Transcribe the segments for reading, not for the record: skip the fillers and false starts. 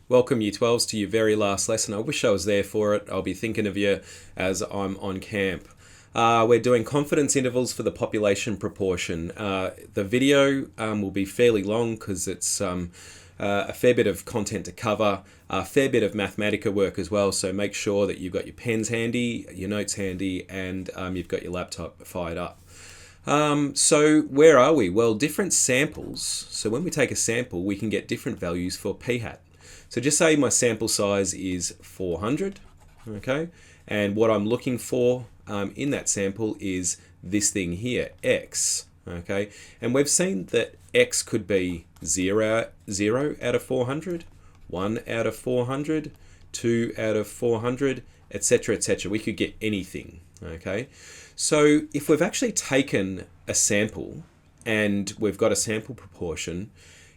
Welcome Year 12s to your very last lesson. I wish I was there for it. I'll be thinking of you as I'm on camp. We're doing confidence intervals for the population proportion. The video will be fairly long because it's a fair bit of content to cover, a fair bit of Mathematica work as well, so make sure that you've got your pens handy, your notes handy, and you've got your laptop fired up. So where are we? Well, different samples. So when we take a sample, we can get different values for p hat. So just say my sample size is 400, okay? And what I'm looking for in that sample is this thing here, x, okay? And we've seen that x could be 0 out of 400, 1 out of 400, 2 out of 400, etc., etc. We could get anything, okay? So if we've actually taken a sample and we've got a sample proportion,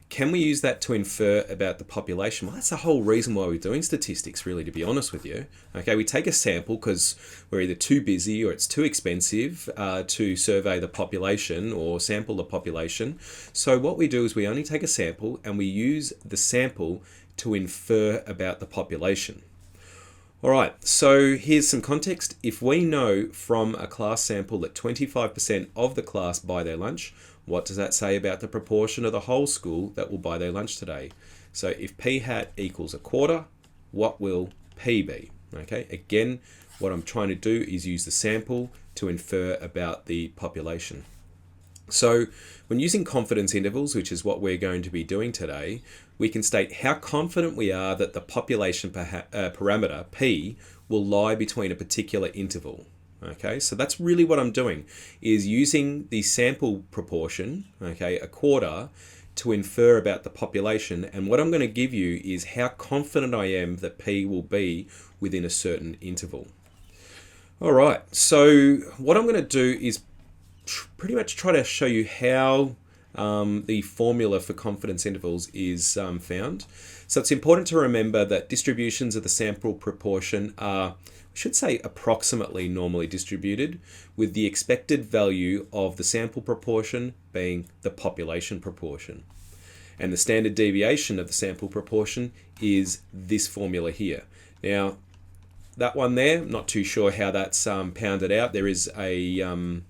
can we use that to infer about the population? Well, that's the whole reason why we're doing statistics, really, to be honest with you. Okay, we take a sample because we're either too busy or it's too expensive to survey the population or sample the population. So what we do is we only take a sample and we use the sample to infer about the population. All right, so here's some context. If we know from a class sample that 25% of the class buy their lunch, what does that say about the proportion of the whole school that will buy their lunch today? So if p hat equals a quarter, what will p be? Okay, again, what I'm trying to do is use the sample to infer about the population. So when using confidence intervals, which is what we're going to be doing today, we can state how confident we are that the population parameter, p, will lie between a particular interval. Okay, so that's really what I'm doing, is using the sample proportion, okay, a quarter, to infer about the population. And what I'm going to give you is how confident I am that p will be within a certain interval. All right, so what I'm going to do is pretty much try to show you how the formula for confidence intervals is found. So it's important to remember that distributions of the sample proportion are, I should say, approximately normally distributed, with the expected value of the sample proportion being the population proportion. And the standard deviation of the sample proportion is this formula here. Now, that one there, I'm not too sure how that's pounded out. There is a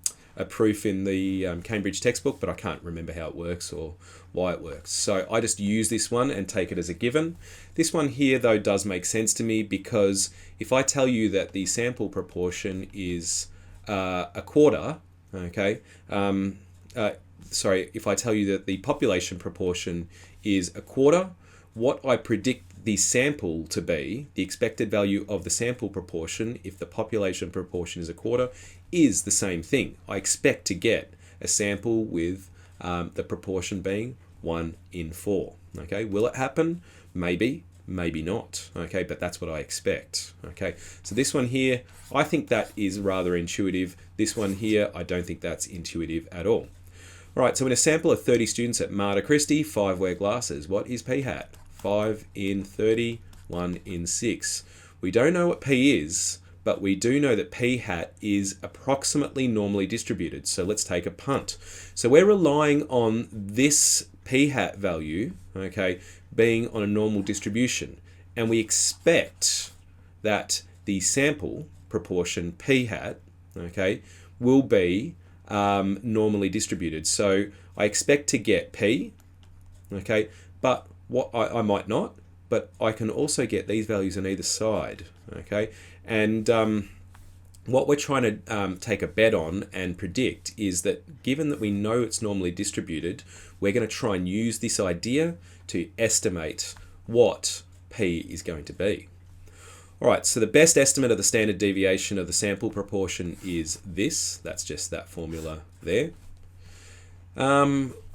proof in the Cambridge textbook, but I can't remember how it works or why it works. So I just use this one and take it as a given. This one here, though, does make sense to me, because if I tell you that the sample proportion is a quarter, okay, if I tell you that the population proportion is a quarter, what I predict the sample to be, the expected value of the sample proportion, if the population proportion is a quarter, is the same thing. I expect to get a sample with the proportion being 1 in 4. Okay, will it happen? Maybe, maybe not. Okay, but that's what I expect. Okay, so this one here, I think that is rather intuitive. This one here, I don't think that's intuitive at all. All right, so in a sample of 30 students at Mater Christi, 5 wear glasses. What is p hat? 5 in 30, 1 in 6. We don't know what p is, but we do know that p hat is approximately normally distributed. So let's take a punt. So we're relying on this p hat value, okay, being on a normal distribution. And we expect that the sample proportion p hat, okay, will be normally distributed. So I expect to get p, okay, but what I might not, but I can also get these values on either side, okay? And what we're trying to take a bet on and predict is that, given that we know it's normally distributed, we're going to try and use this idea to estimate what p is going to be. All right, so the best estimate of the standard deviation of the sample proportion is this. That's just that formula there.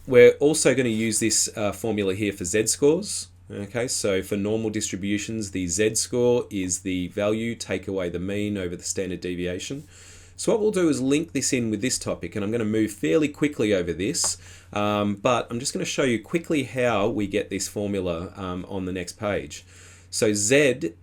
We're also going to use this formula here for z-scores. Okay, so for normal distributions, the z-score is the value, take away the mean over the standard deviation. So what we'll do is link this in with this topic, and I'm going to move fairly quickly over this, but I'm just going to show you quickly how we get this formula on the next page. So z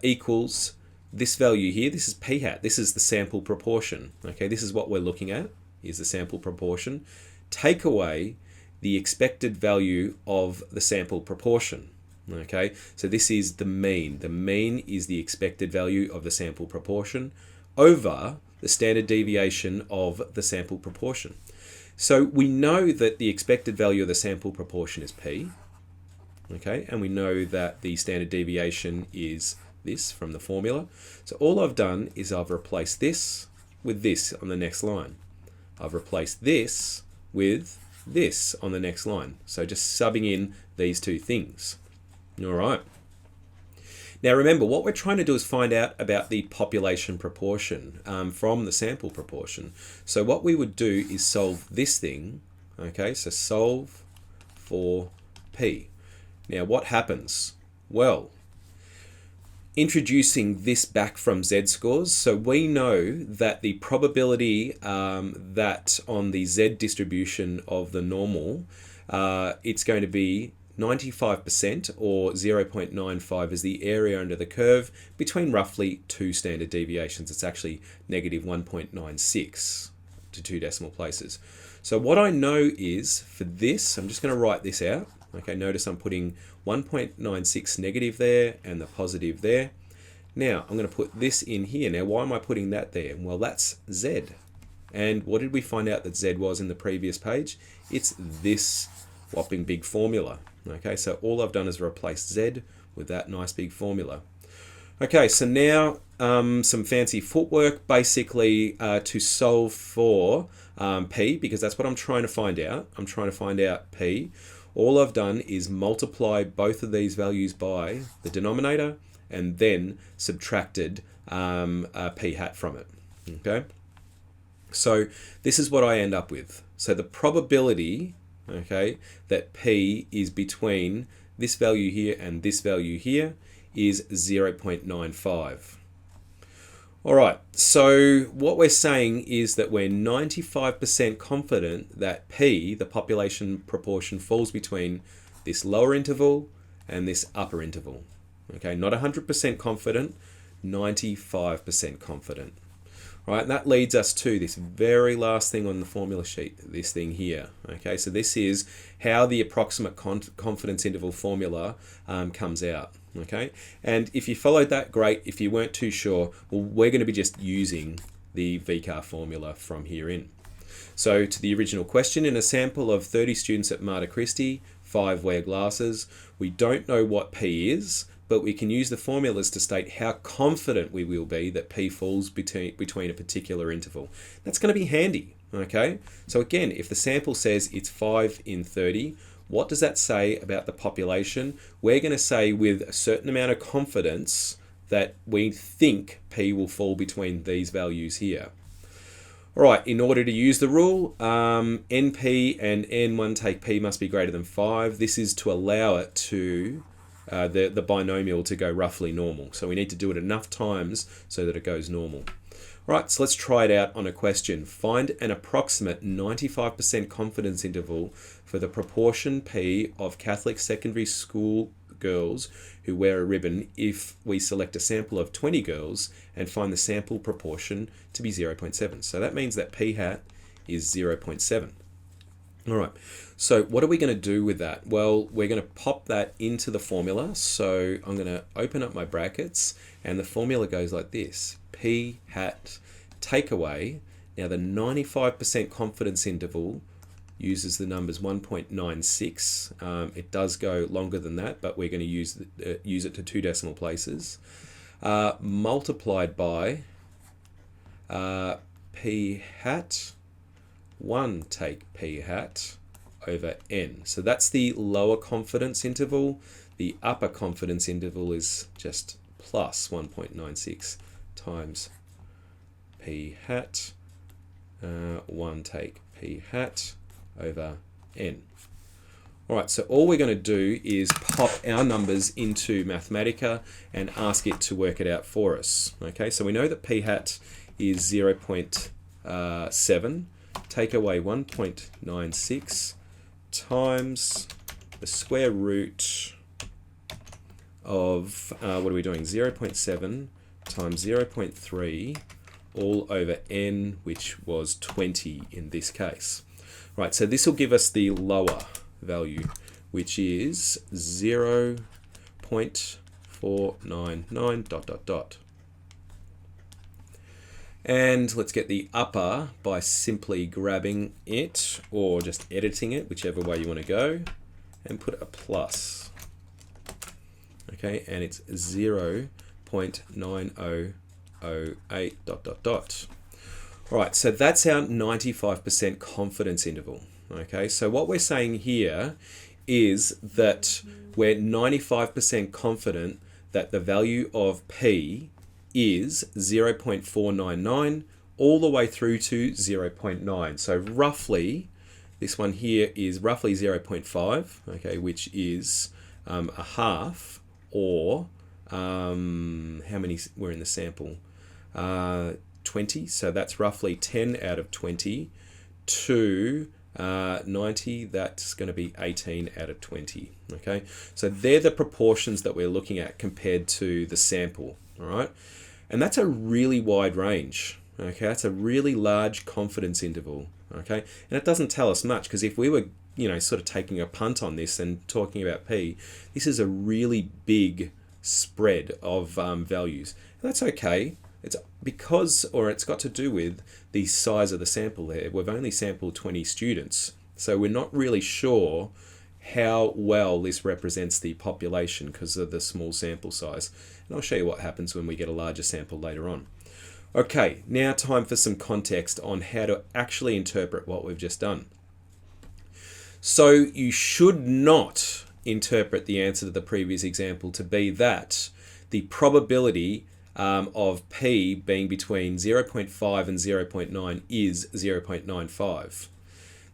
equals this value here. This is p hat. This is the sample proportion. Okay, this is what we're looking at, is the sample proportion. Take away the expected value of the sample proportion. Okay, so this is the mean. The mean is the expected value of the sample proportion over the standard deviation of the sample proportion. So we know that the expected value of the sample proportion is p, okay, and we know that the standard deviation is this from the formula. So all I've done is I've replaced this with this on the next line. I've replaced this with this on the next line. So just subbing in these two things. All right. Now remember, what we're trying to do is find out about the population proportion from the sample proportion. So what we would do is solve this thing. Okay, so solve for p. Now what happens? Well, introducing this back from z-scores, so we know that the probability that on the z distribution of the normal, it's going to be 95%, or 0.95 is the area under the curve between roughly two standard deviations. It's actually negative 1.96 to 2 decimal places. So what I know is for this, I'm just going to write this out. Okay, notice I'm putting 1.96 negative there and the positive there. Now I'm going to put this in here. Now why am I putting that there? Well, that's Z. And what did we find out that Z was in the previous page? It's this whopping big formula. Okay, so all I've done is replace Z with that nice big formula. Okay, so now some fancy footwork basically to solve for P, because that's what I'm trying to find out. I'm trying to find out P. All I've done is multiply both of these values by the denominator and then subtracted P hat from it. Okay, so this is what I end up with. So the probability, okay, that P is between this value here and this value here is 0.95. All right, so what we're saying is that we're 95% confident that P, the population proportion, falls between this lower interval and this upper interval. Okay, not 100% confident, 95% confident. Right, and that leads us to this very last thing on the formula sheet, this thing here. Okay, so this is how the approximate confidence interval formula comes out. Okay, and if you followed that, great. If you weren't too sure, well, we're going to be just using the VCAR formula from here in. So to the original question, in a sample of 30 students at Mater Christi, 5 wear glasses. We don't know what P is, but we can use the formulas to state how confident we will be that P falls between a particular interval. That's going to be handy, okay? So again, if the sample says it's 5 in 30, what does that say about the population? We're going to say with a certain amount of confidence that we think P will fall between these values here. All right, in order to use the rule, NP and N1 take P must be greater than 5. This is to allow it to the binomial to go roughly normal. So we need to do it enough times so that it goes normal. All right, so let's try it out on a question. Find an approximate 95% confidence interval for the proportion P of Catholic secondary school girls who wear a ribbon if we select a sample of 20 girls and find the sample proportion to be 0.7. So that means that P hat is 0.7. All right, so what are we going to do with that? Well, we're going to pop that into the formula. So I'm going to open up my brackets and the formula goes like this. P hat take away. Now the 95% confidence interval uses the numbers 1.96. It does go longer than that, but we're going to use it to 2 decimal places. Multiplied by P hat, 1 take P hat over N. So that's the lower confidence interval. The upper confidence interval is just plus 1.96 times P hat, 1 take P hat over N. All right, so all we're going to do is pop our numbers into Mathematica and ask it to work it out for us. Okay, so we know that P hat is 0.7. Take away 1.96 times the square root of, what are we doing? 0.7 times 0.3 all over N, which was 20 in this case. Right, so this will give us the lower value, which is 0.7 0.499 dot dot dot. And let's get the upper by simply grabbing it or just editing it, whichever way you want to go, and put a plus. Okay, and it's 0.9008 dot dot dot. All right, so that's our 95% confidence interval. Okay, so what we're saying here is that we're 95% confident that the value of P is 0.499 all the way through to 0.9. So roughly, this one here is roughly 0.5, okay, which is a half, or how many were in the sample? 20, so that's roughly 10 out of 20 to 90, that's going to be 18 out of 20. Okay, so they're the proportions that we're looking at compared to the sample. All right, and that's a really wide range. Okay, that's a really large confidence interval. Okay, and it doesn't tell us much, because if we were, sort of taking a punt on this and talking about P, this is a really big spread of values. And that's okay. It's because, or it's got to do with the size of the sample there. We've only sampled 20 students, so we're not really sure how well this represents the population because of the small sample size. And I'll show you what happens when we get a larger sample later on. Okay, now time for some context on how to actually interpret what we've just done. So you should not interpret the answer to the previous example to be that the probability of P being between 0.5 and 0.9 is 0.95.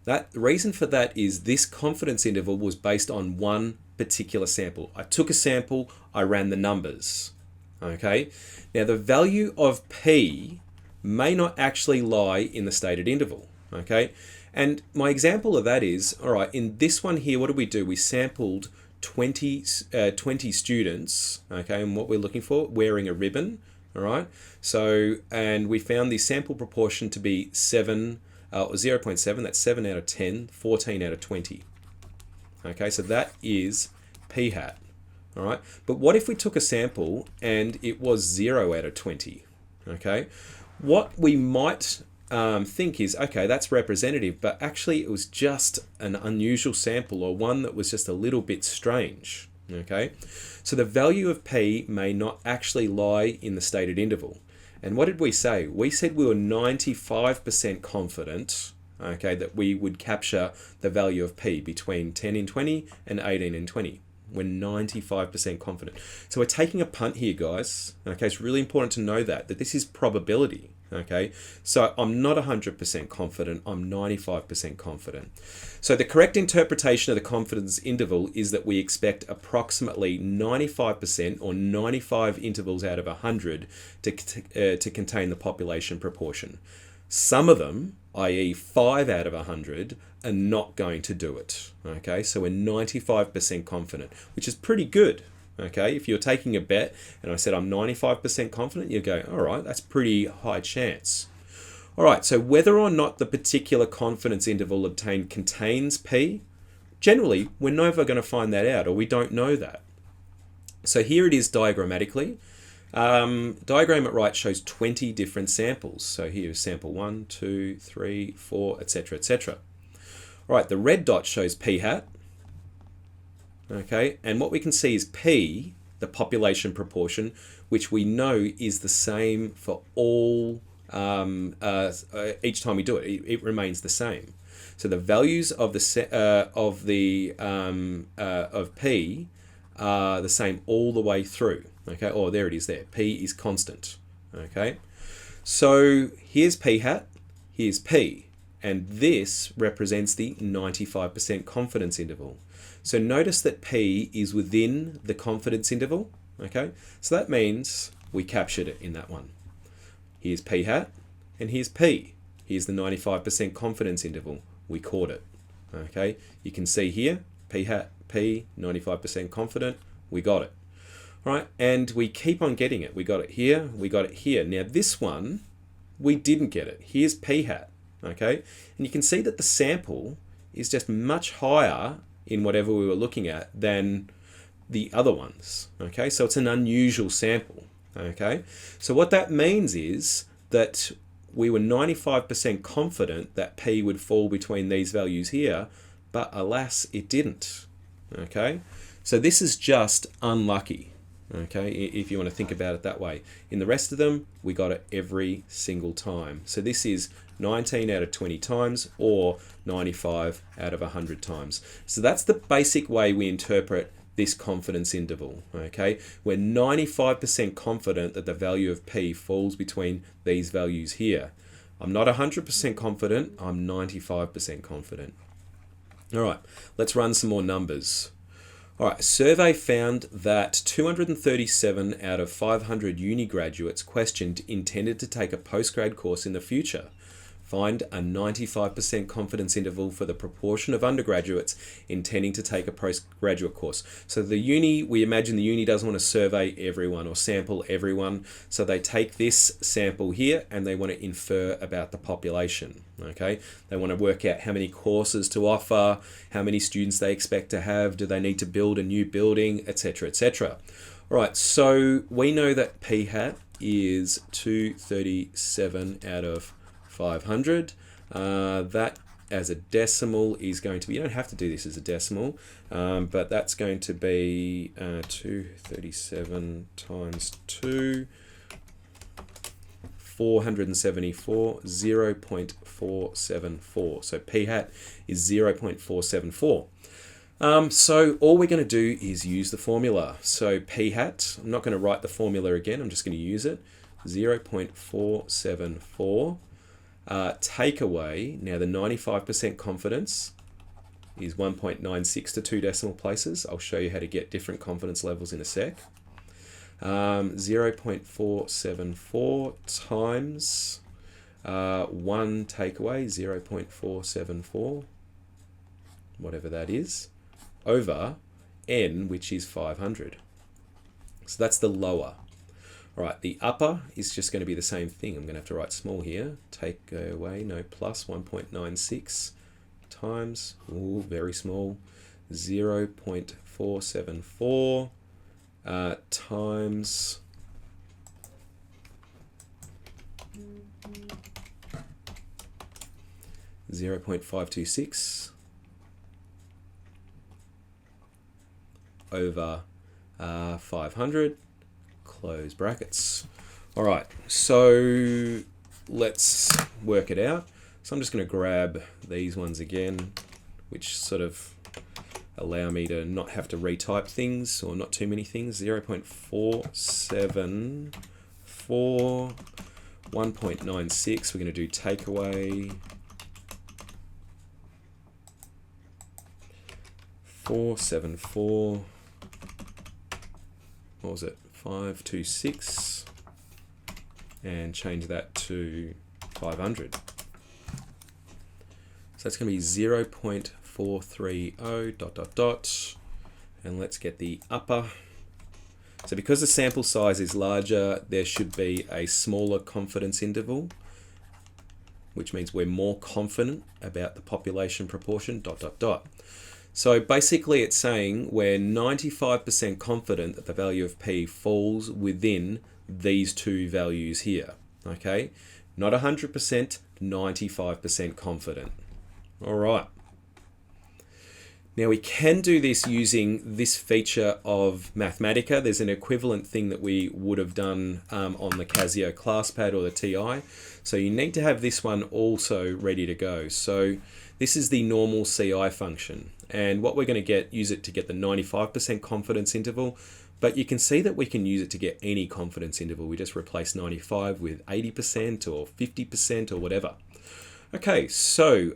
The reason for that is this confidence interval was based on one particular sample. I took a sample, I ran the numbers. Okay, now the value of P may not actually lie in the stated interval. Okay, and my example of that is, all right, in this one here, what did we do? We sampled 20 students, okay, and what we're looking for, wearing a ribbon, all right? So, and we found the sample proportion to be 0.7, that's 7 out of 10, 14 out of 20. Okay, so that is P hat, all right? But what if we took a sample and it was 0 out of 20, okay? What we might think is, okay, that's representative, but actually it was just an unusual sample, or one that was just a little bit strange, okay? So the value of P may not actually lie in the stated interval. And what did we say? We said we were 95% confident, okay, that we would capture the value of P between 10 in 20 and 18 in 20. We're 95% confident. So we're taking a punt here, guys. Okay, it's really important to know that this is probability. Okay, so I'm not 100% confident, I'm 95% confident. So the correct interpretation of the confidence interval is that we expect approximately 95% or 95 intervals out of 100 to contain the population proportion. Some of them, i.e. 5 out of 100, are not going to do it. Okay, so we're 95% confident, which is pretty good. Okay, if you're taking a bet and I said I'm 95% confident, you go, all right, that's pretty high chance. All right, so whether or not the particular confidence interval obtained contains P, generally we're never going to find that out, or we don't know that. So here it is diagrammatically. Diagram at right shows 20 different samples. So here's sample 1, 2, 3, 4, etc., etc. All right, the red dot shows P hat. Okay, and what we can see is P, the population proportion, which we know is the same for all, each time we do it, it remains the same. So the values of of P are the same all the way through. Okay, oh, there it is there. P is constant. Okay, so here's P hat, here's P, and this represents the 95% confidence interval. So notice that P is within the confidence interval, okay? So that means we captured it in that one. Here's P hat, and here's P. Here's the 95% confidence interval. We caught it, okay? You can see here, P hat, P, 95% confident, we got it. All right, and we keep on getting it. We got it here, we got it here. Now this one, we didn't get it. Here's P hat, okay? And you can see that the sample is just much higher in whatever we were looking at than the other ones. Okay, so it's an unusual sample. Okay, so what that means is that we were 95% confident that P would fall between these values here, but alas, it didn't. Okay, so this is just unlucky. Okay, if you want to think about it that way. In the rest of them, we got it every single time. So this is 19 out of 20 times, or 95 out of 100 times. So that's the basic way we interpret this confidence interval. Okay, we're 95% confident that the value of P falls between these values here. I'm not 100% confident, I'm 95% confident. All right, let's run some more numbers. All right, a survey found that 237 out of 500 uni graduates questioned intended to take a postgrad course in the future. Find a 95% confidence interval for the proportion of undergraduates intending to take a postgraduate course. So the uni, we imagine the uni doesn't want to survey everyone or sample everyone. So they take this sample here and they want to infer about the population. Okay, they want to work out how many courses to offer, how many students they expect to have, do they need to build a new building, etc., etc. All right, so we know that P hat is 237 out of 500. That as a decimal is going to be, you don't have to do this as a decimal, but that's going to be 237 times 2, 474, 0.474. So P hat is 0.474. So all we're going to do is use the formula. So P hat, I'm not going to write the formula again, I'm just going to use it, 0.474. Take away, now the 95% confidence is 1.96 to 2 decimal places. I'll show you how to get different confidence levels in a sec. 0.474 times 1 takeaway, 0.474, whatever that is, over n, which is 500. So that's the lower. All right, the upper is just going to be the same thing. I'm going to have to write small here. Take away, no, plus 1.96 times, ooh, very small, 0.474 times 0.526 over 500. Close brackets. All right, so let's work it out. So I'm just going to grab these ones again, which sort of allow me to not have to retype things, or not too many things. 0.474, 1.96. We're going to do takeaway. 474. What was it? 526, and change that to 500. So that's going to be 0.430 dot dot dot, and let's get the upper. So because the sample size is larger, there should be a smaller confidence interval, which means we're more confident about the population proportion, dot dot dot. So basically it's saying we're 95% confident that the value of P falls within these two values here, okay? Not 100%, 95% confident. All right. Now we can do this using this feature of Mathematica. There's an equivalent thing that we would have done on the Casio ClassPad or the TI. So you need to have this one also ready to go. So this is the normal CI function. And what we're going to use it to get the 95% confidence interval. But you can see that we can use it to get any confidence interval. We just replace 95 with 80% or 50% or whatever. Okay, so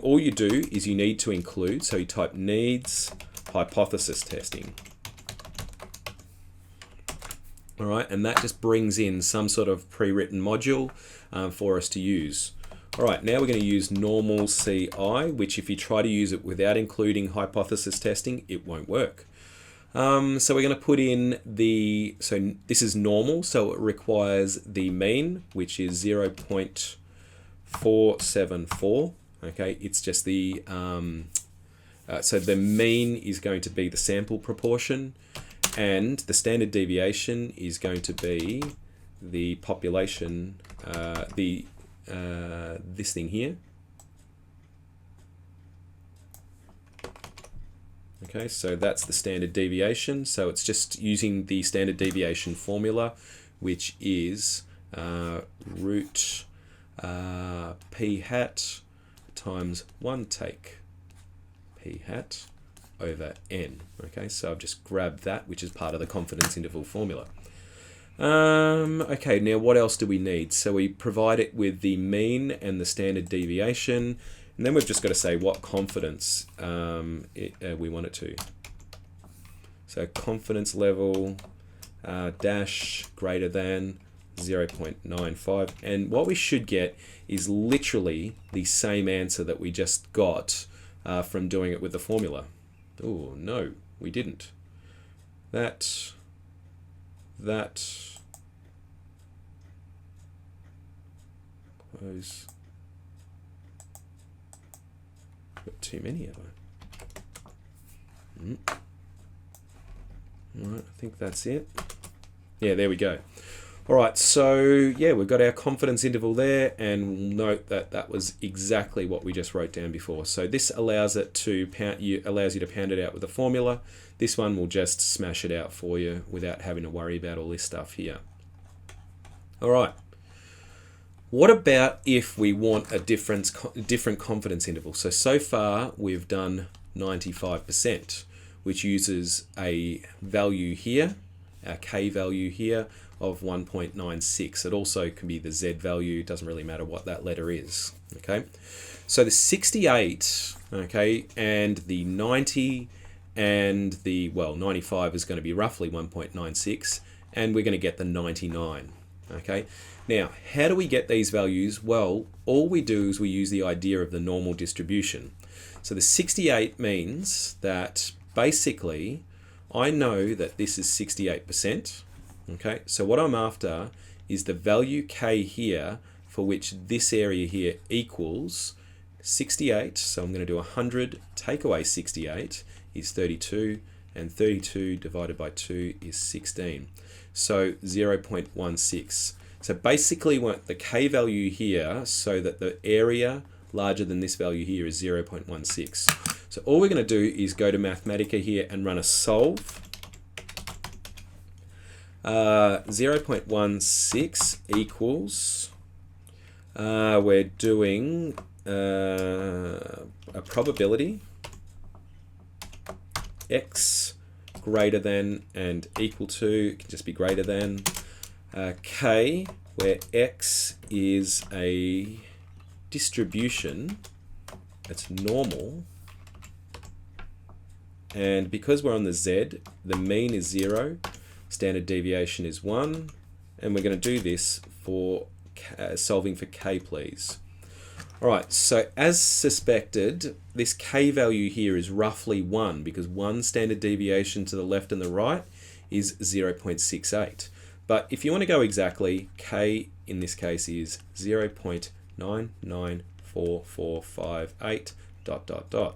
all you do is you need to include, so you type needs hypothesis testing. All right, and that just brings in some sort of pre-written module for us to use. All right, now we're going to use normal CI, which if you try to use it without including hypothesis testing, it won't work. So we're going to put in so this is normal, so it requires the mean, which is 0.474. Okay, it's just the So the mean is going to be the sample proportion, and the standard deviation is going to be the population, this thing here. Okay, so that's the standard deviation. So it's just using the standard deviation formula, which is root p hat times 1 take p hat over n. Okay, so I've just grabbed that, which is part of the confidence interval formula. Okay, now what else do we need? So we provide it with the mean and the standard deviation, and then we've just got to say what confidence we want it to. So confidence level dash greater than 0.95, and what we should get is literally the same answer that we just got from doing it with the formula. Oh no, we didn't. That close. Got too many of them. Alright, I think that's it. Yeah, there we go. Alright, so yeah, we've got our confidence interval there, and note that that was exactly what we just wrote down before. So this allows it to allows you to pound it out with a formula. This one will just smash it out for you without having to worry about all this stuff here. Alright. What about if we want a different confidence interval? So far we've done 95%, which uses a value here, our k value here, of 1.96. It also can be the z value, doesn't really matter what that letter is. Okay, so the 68, okay, and the 90 and the, well, 95 is going to be roughly 1.96, and we're going to get the 99. Okay, now how do we get these values? Well, all we do is we use the idea of the normal distribution. So the 68 means that basically I know that this is 68%. Okay, so what I'm after is the value k here for which this area here equals 68. So I'm going to do 100 take away 68 is 32, and 32 divided by 2 is 16. So 0.16. So basically we want the k value here so that the area larger than this value here is 0.16. So all we're going to do is go to Mathematica here and run a solve. 0.16 equals, we're doing a probability x greater than and equal to, it can just be greater than, k, where x is a distribution that's normal, and because we're on the z, the mean is 0, standard deviation is 1, and we're going to do this for solving for k, please. Alright, so as suspected, this k value here is roughly 1, because one standard deviation to the left and the right is 0.68. But if you want to go exactly, k in this case is 0.994458 ...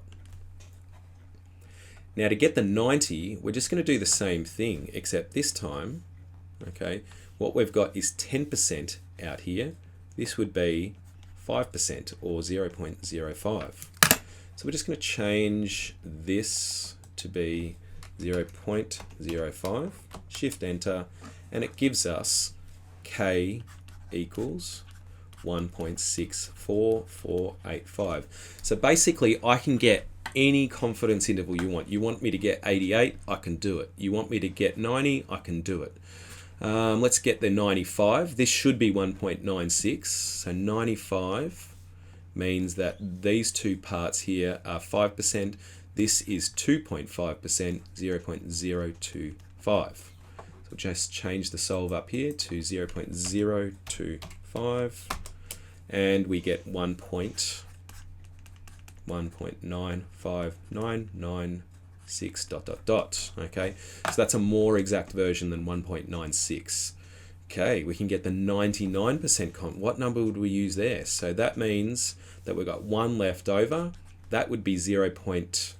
Now to get the 90, we're just going to do the same thing, except this time, okay, what we've got is 10% out here. This would be 5% or 0.05. So we're just going to change this to be 0.05, shift enter, and it gives us k equals 1.64485. So basically I can get any confidence interval you want. You want me to get 88, I can do it. You want me to get 90, I can do it. Let's get the 95. This should be 1.96. So 95 means that these two parts here are 5%. This is 2.5%, 0.025. So just change the solve up here to 0.025, and we get 1.959996 ... Okay, so that's a more exact version than 1.96. Okay, we can get the 99% what number would we use there? So that means that we've got one left over. That would be 0.05.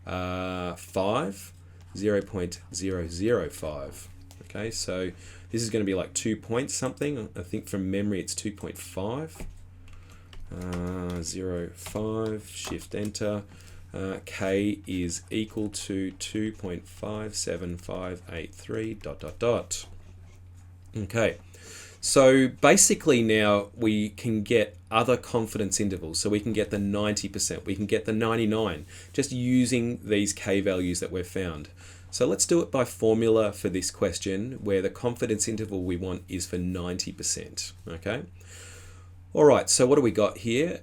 5, 0.005. Okay, so this is going to be like 2 points something. I think from memory it's 2.5. 0, 5, shift enter. K is equal to 2.57583 dot dot dot. Okay, so basically now we can get other confidence intervals. So we can get the 90%, we can get the 99, just using these K values that we've found. So let's do it by formula for this question, where the confidence interval we want is for 90%. Okay. All right, so what do we got here?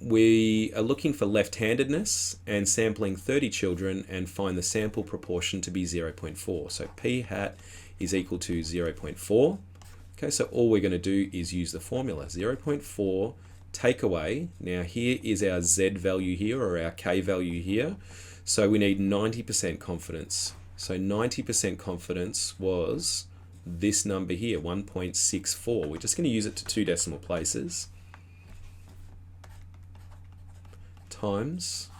We are looking for left-handedness and sampling 30 children and find the sample proportion to be 0.4. So p hat is equal to 0.4. Okay, so all we're going to do is use the formula. 0.4 take away. Now here is our Z value here, or our K value here. So we need 90% confidence. So 90% confidence was this number here, 1.64. We're just going to use it to 2 decimal places, times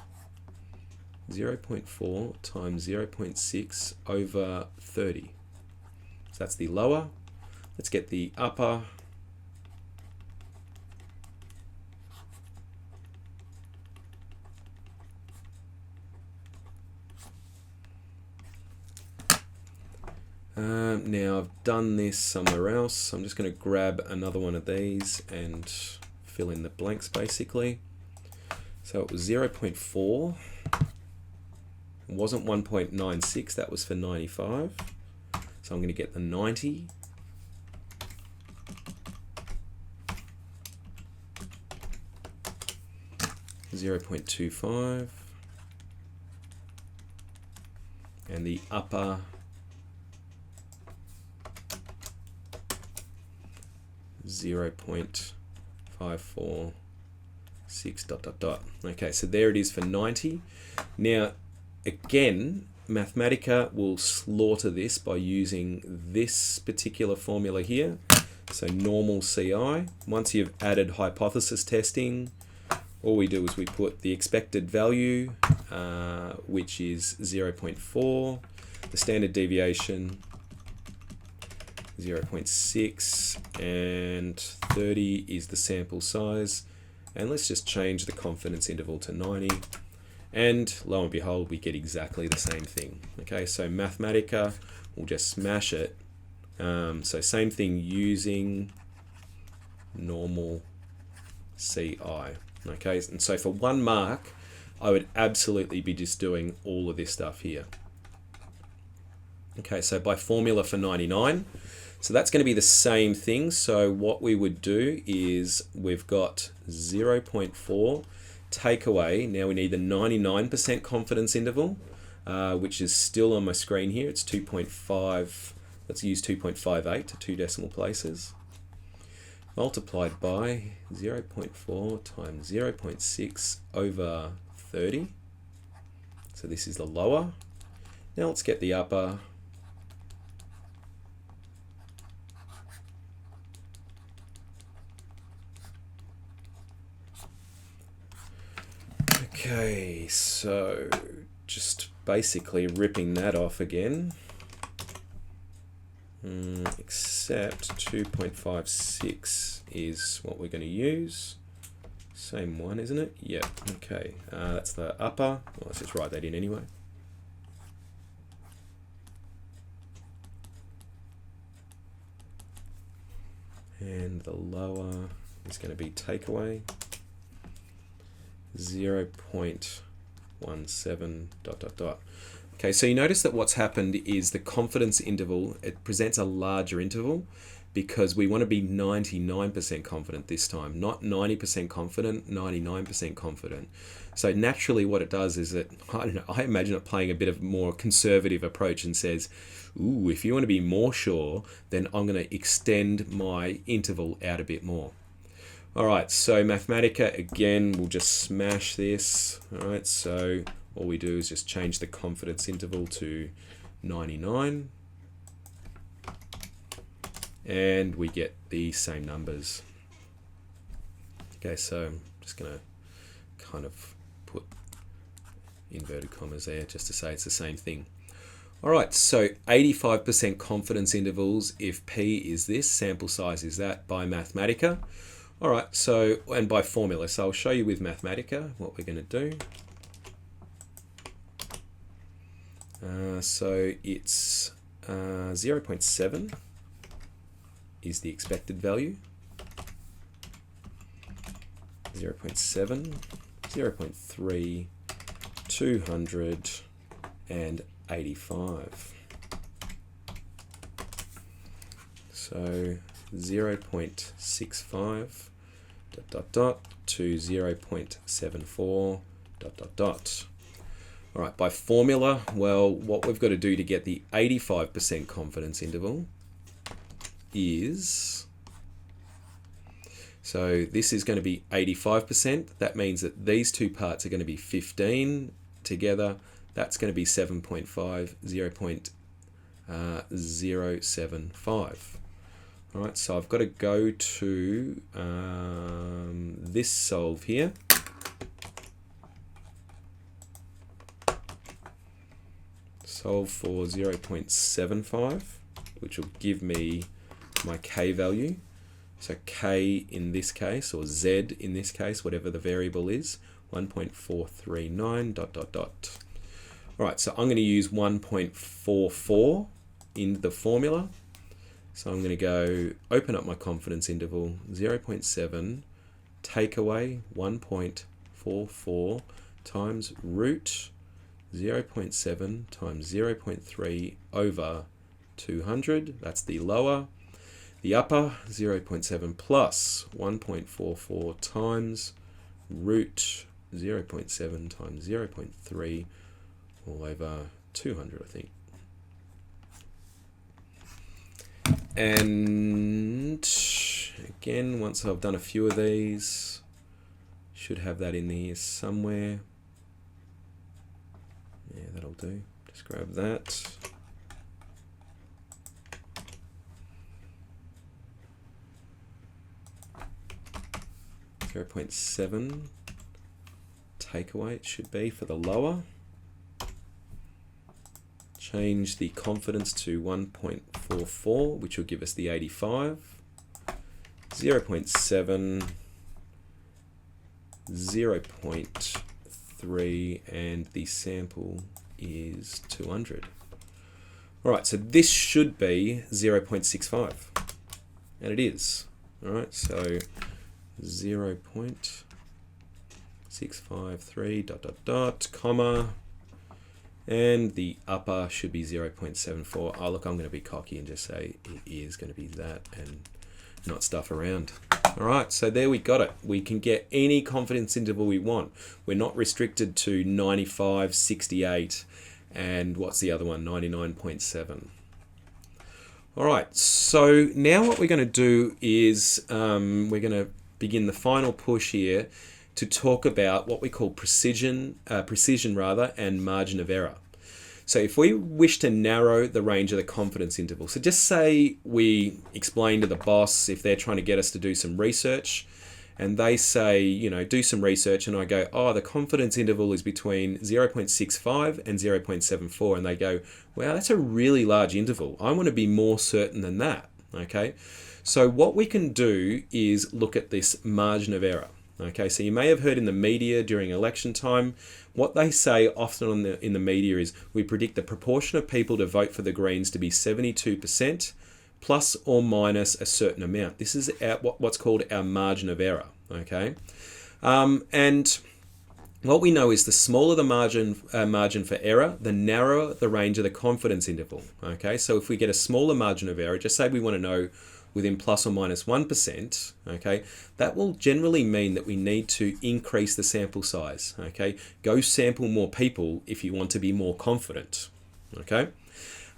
0.4 times 0.6 over 30. So that's the lower. Let's get the upper. Now I've done this somewhere else. I'm just going to grab another one of these and fill in the blanks basically. So it was 0.4. It wasn't 1.96, that was for 95. So I'm going to get the 90. .25, and the upper 0.546 dot dot dot. Okay, so there it is for 90. Now again, Mathematica will slaughter this by using this particular formula here. So normal CI. Once you've added hypothesis testing, all we do is we put the expected value, which is 0.4, the standard deviation 0.6, and 30 is the sample size. And let's just change the confidence interval to 90. And lo and behold, we get exactly the same thing. Okay, so Mathematica will just smash it. So same thing using normal CI. Okay, and so for 1 mark, I would absolutely be just doing all of this stuff here. Okay, so by formula for 99, so that's going to be the same thing. So what we would do is we've got 0.4 take away. Now we need the 99% confidence interval, which is still on my screen here. It's 2.5. Let's use 2.58 to 2 decimal places. Multiplied by 0.4 times 0.6 over 30. So this is the lower. Now let's get the upper. Okay, so just basically ripping that off again. Except 2.56 is what we're going to use. Same one, isn't it? Yeah, okay. That's the upper. Well, let's just write that in anyway. And the lower is going to be takeaway. 0.17 dot dot dot. Okay, so you notice that what's happened is the confidence interval, it presents a larger interval because we want to be 99% confident this time, not 90% confident, 99% confident. So naturally what it does is that, I don't know, I imagine it playing a bit of more conservative approach and says, ooh, if you want to be more sure, then I'm going to extend my interval out a bit more. All right, so Mathematica, again, we'll just smash this. All right, so all we do is just change the confidence interval to 99. And we get the same numbers. Okay, so I'm just going to kind of put inverted commas there just to say it's the same thing. All right, so 85% confidence intervals if P is this, sample size is that by Mathematica. All right, so, and by formula. So I'll show you with Mathematica what we're going to do. So it's 0.7 is the expected value. 0.7, 0.3, 200, and 85. So 0.65 ... to 0.74 ... All right, by formula, well, what we've got to do to get the 85% confidence interval is, so this is going to be 85%. That means that these two parts are going to be 15 together. That's going to be 7.5, 0.075. All right, so I've got to go to this solve here. Solve for 0.75, which will give me my K value. So K in this case, or Z in this case, whatever the variable is, 1.439 ... All right, so I'm going to use 1.44 in the formula. So I'm going to go open up my confidence interval, 0.7, take away 1.44 times root 0.7 times 0.3 over 200. That's the lower. The upper, 0.7 plus 1.44 times root 0.7 times 0.3 all over 200, I think. And again, once I've done a few of these, should have that in here somewhere. Yeah, that'll do. Just grab that. .7 takeaway it should be for the lower. Change the confidence to 1.44, which will give us the 85. 0.7, 0.3, and the sample is 200. All right, so this should be 0.65, and it is. All right, so 0.653 ... comma, and the upper should be 0.74. Oh, look, I'm going to be cocky and just say it is going to be that and not stuff around. All right, so there we got it. We can get any confidence interval we want. We're not restricted to 95, 68, and what's the other one? 99.7. All right, so now what we're going to do is we're going to begin the final push here to talk about what we call precision and margin of error. So if we wish to narrow the range of the confidence interval, so just say we explain to the boss if they're trying to get us to do some research, and they say, you know, do some research, and I go, oh, the confidence interval is between 0.65 and 0.74, and they go, wow, that's a really large interval. I want to be more certain than that, okay? So what we can do is look at this margin of error. Okay, so you may have heard in the media during election time, what they say often in the media is we predict the proportion of people to vote for the Greens to be 72% plus or minus a certain amount. This is what's called our margin of error. Okay, and what we know is the smaller the margin for error, the narrower the range of the confidence interval. Okay, so if we get a smaller margin of error, just say we want to know within plus or minus 1%, okay, that will generally mean that we need to increase the sample size, okay? Go sample more people if you want to be more confident, okay?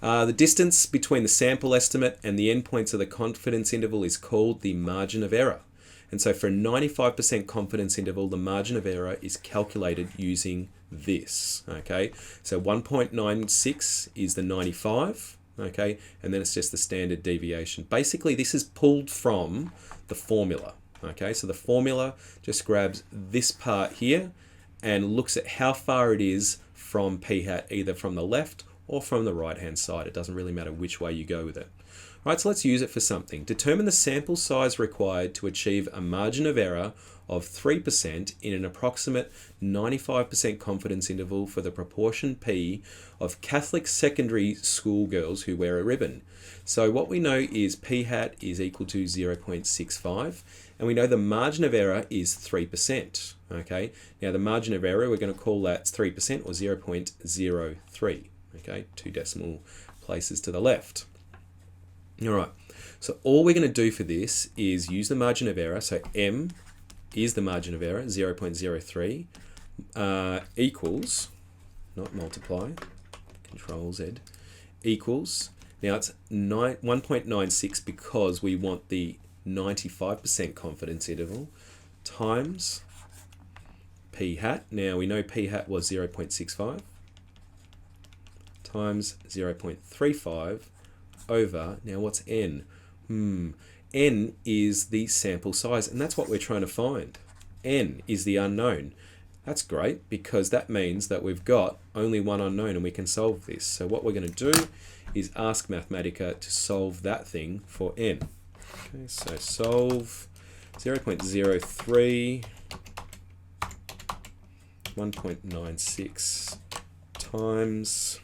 The distance between the sample estimate and the endpoints of the confidence interval is called the margin of error. And so for a 95% confidence interval, the margin of error is calculated using this, okay? So 1.96 is the 95, okay, and then it's just the standard deviation. Basically, this is pulled from the formula, okay? So the formula just grabs this part here, and looks at how far it is from p hat, either from the left or from the right hand side. It doesn't really matter which way you go with it. All right, so let's use it for something. Determine the sample size required to achieve a margin of error of 3% in an approximate 95% confidence interval for the proportion P of Catholic secondary school girls who wear a ribbon. So what we know is p hat is equal to 0.65, and we know the margin of error is 3%. Okay, now the margin of error, we're going to call that 3% or 0.03. Okay, 2 decimal places to the left. All right, so all we're going to do for this is use the margin of error. So M is the margin of error, 0.03, equals, not multiply, Control Z, equals, now it's 1.96 because we want the 95% confidence interval, times p hat. Now we know p hat was 0.65, times 0.35 over, now what's n? N is the sample size, and that's what we're trying to find. N is the unknown. That's great, because that means that we've got only one unknown and we can solve this. So what we're going to do is ask Mathematica to solve that thing for n. Okay, so solve 0.03, 1.96 times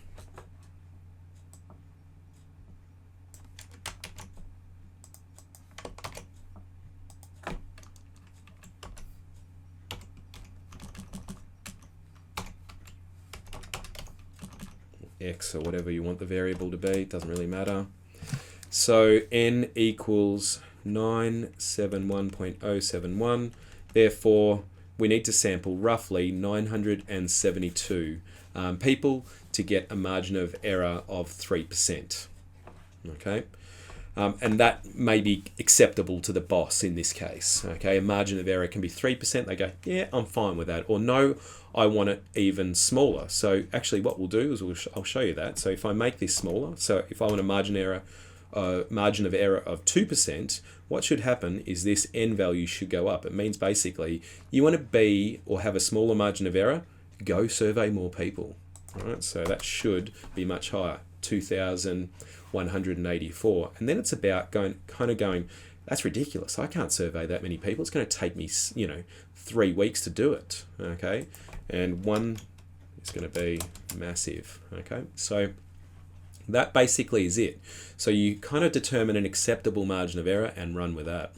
x, or whatever you want the variable to be, it doesn't really matter. So n equals 971.071. Therefore, we need to sample roughly 972 people to get a margin of error of 3%. Okay, and that may be acceptable to the boss in this case. Okay, a margin of error can be 3%. They go, yeah, I'm fine with that. Or no, I want it even smaller. So actually what we'll do is I'll show you that. So if I make this smaller, so if I want a margin of error of 2%, what should happen is this n value should go up. It means basically you want to be or have a smaller margin of error, go survey more people. All right, so that should be much higher, 2,184. And then it's about going, that's ridiculous. I can't survey that many people. It's going to take me, 3 weeks to do it. Okay, and 1 is going to be massive. Okay, so that basically is it. So you kind of determine an acceptable margin of error and run with that.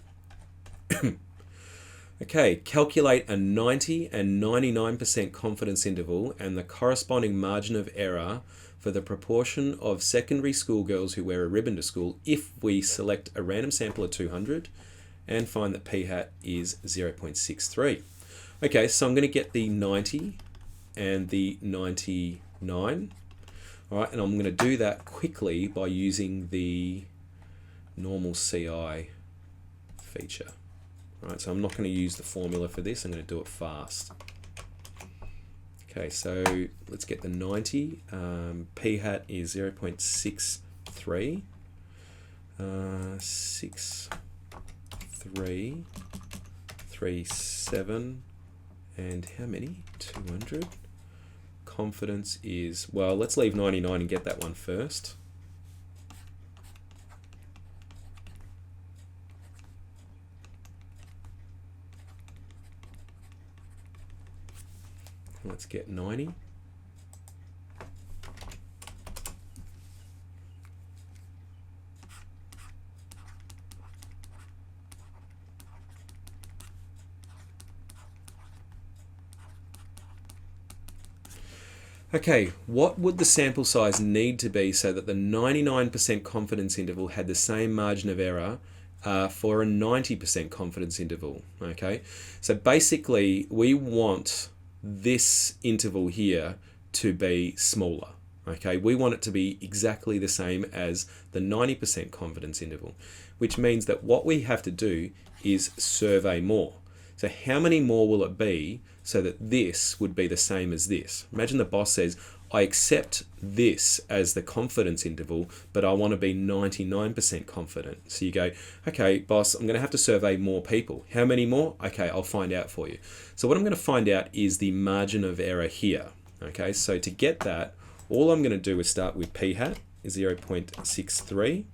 Okay, calculate a 90 and 99% confidence interval and the corresponding margin of error for the proportion of secondary school girls who wear a ribbon to school if we select a random sample of 200 and find that p hat is 0.63. Okay, so I'm going to get the 90 and the 99. All right, and I'm going to do that quickly by using the normal CI feature. All right, so I'm not going to use the formula for this. I'm going to do it fast. Okay, so let's get the 90. P hat is 0.63. 6337, and how many? 200. Confidence is, well, let's leave 99 and get that one first. Let's get 90. Okay, what would the sample size need to be so that the 99% confidence interval had the same margin of error for a 90% confidence interval? Okay, so basically we want this interval here to be smaller. Okay, we want it to be exactly the same as the 90% confidence interval, which means that what we have to do is survey more. So how many more will it be so that this would be the same as this? Imagine the boss says, I accept this as the confidence interval, but I want to be 99% confident. So you go, okay, boss, I'm going to have to survey more people. How many more? Okay, I'll find out for you. So what I'm going to find out is the margin of error here. Okay, so to get that, all I'm going to do is start with p hat is 0.63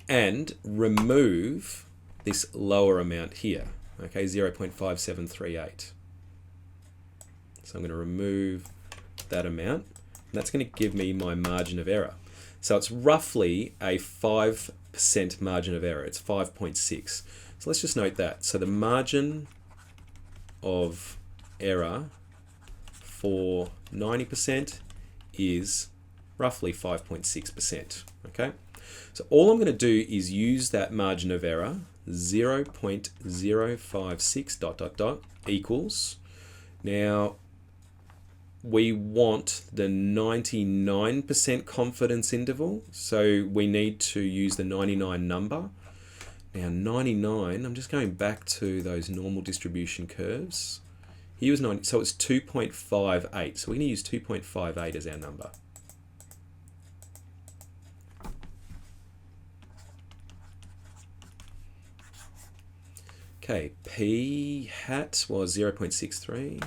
and remove this lower amount here. Okay, 0.5738. So I'm going to remove that amount. And that's going to give me my margin of error. So it's roughly a 5% margin of error. It's 5.6. So let's just note that. So the margin of error for 90% is roughly 5.6%. Okay. So all I'm going to do is use that margin of error, 0.056 ... equals. Now, we want the 99% confidence interval, so we need to use the 99 number. Now 99, I'm just going back to those normal distribution curves. Here was 90, so it's 2.58. So we're going to use 2.58 as our number. Okay, p hat was 0.63.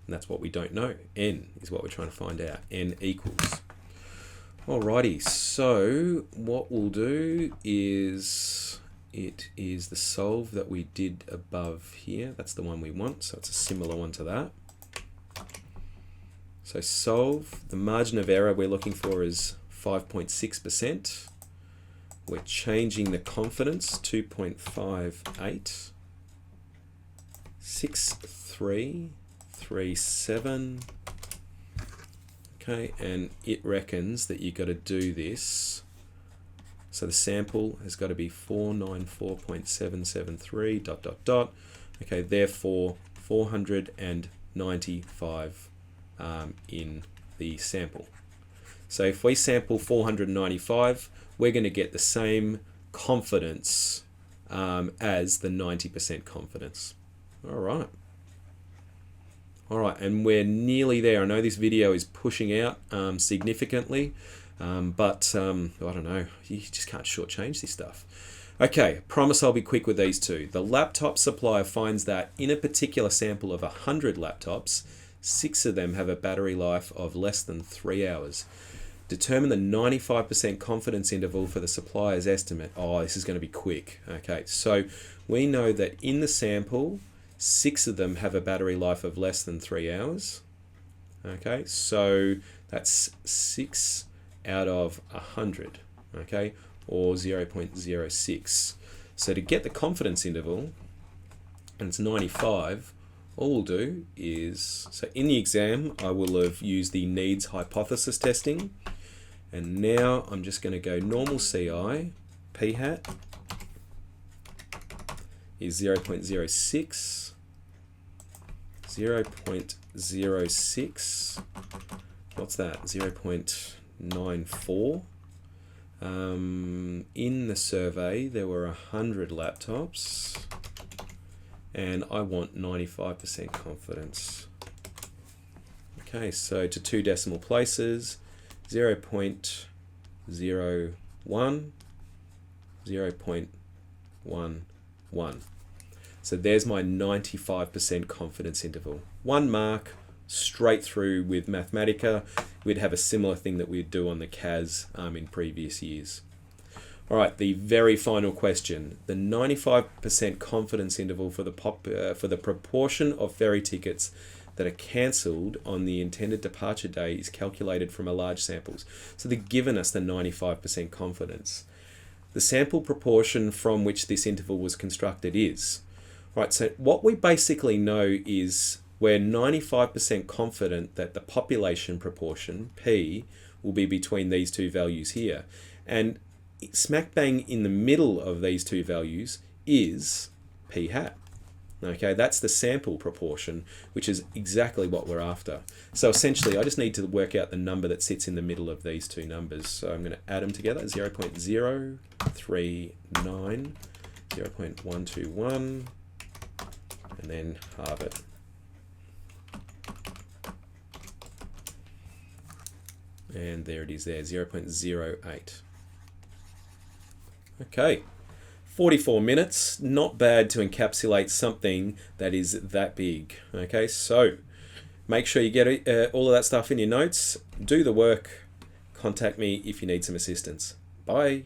And that's what we don't know. N is what we're trying to find out. N equals. Alrighty, so what we'll do is, it is the solve that we did above here. That's the one we want, so it's a similar one to that. So solve, the margin of error we're looking for is 5.6%. We're changing the confidence, 2.58. 6337. Okay, and it reckons that you've got to do this. So the sample has got to be 494.773 ... Okay, therefore 495 in the sample. So if we sample 495, we're going to get the same confidence as the 90% confidence. All right. All right, and we're nearly there. I know this video is pushing out significantly, but I don't know, you just can't shortchange this stuff. Okay, promise I'll be quick with these two. The laptop supplier finds that in a particular sample of 100 laptops, 6 of them have a battery life of less than 3 hours. Determine the 95% confidence interval for the supplier's estimate. Oh, this is going to be quick. Okay, so we know that in the sample, 6 of them have a battery life of less than 3 hours. Okay, so that's 6 out of 100, okay, or 0.06. So to get the confidence interval, and it's 95, all we'll do is, so in the exam, I will have used the needs hypothesis testing, and now I'm just going to go normal CI, p hat is 0.06, 0.06, what's that, 0.94. In the survey there were 100 laptops and I want 95% confidence. Okay, so to 2 decimal places, 0.01, 0.11. So there's my 95% confidence interval. 1 mark, straight through with Mathematica. We'd have a similar thing that we'd do on the CAS in previous years. All right, the very final question. The 95% confidence interval for the proportion of ferry tickets that are cancelled on the intended departure day is calculated from a large samples. So they've given us the 95% confidence. The sample proportion from which this interval was constructed is. Right, so what we basically know is we're 95% confident that the population proportion, P, will be between these two values here. And smack bang in the middle of these two values is P hat. Okay, that's the sample proportion, which is exactly what we're after. So essentially, I just need to work out the number that sits in the middle of these two numbers. So I'm going to add them together, 0.039, 0.121, and then halve it. And there it is there, 0.08. Okay, 44 minutes, not bad to encapsulate something that is that big. Okay, so make sure you get all of that stuff in your notes, do the work, contact me if you need some assistance. Bye.